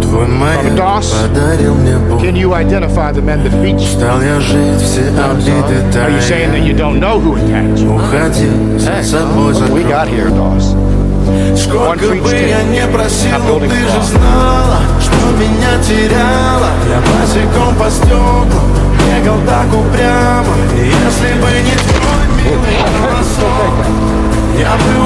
Твой маяк подарил мне боль. Can you identify the men that beat you? Стал я жить все обиды Are you saying that тайны. you don't know who attacked you? Уходи, за собой We закрой. got here, Doss. Сколько One бы preached я it. не просил, I'm но building ты a же wall. знала, что меня теряла. Я босиком по стеклам бегал так упрямо. И если бы не твой милый голосок, я бы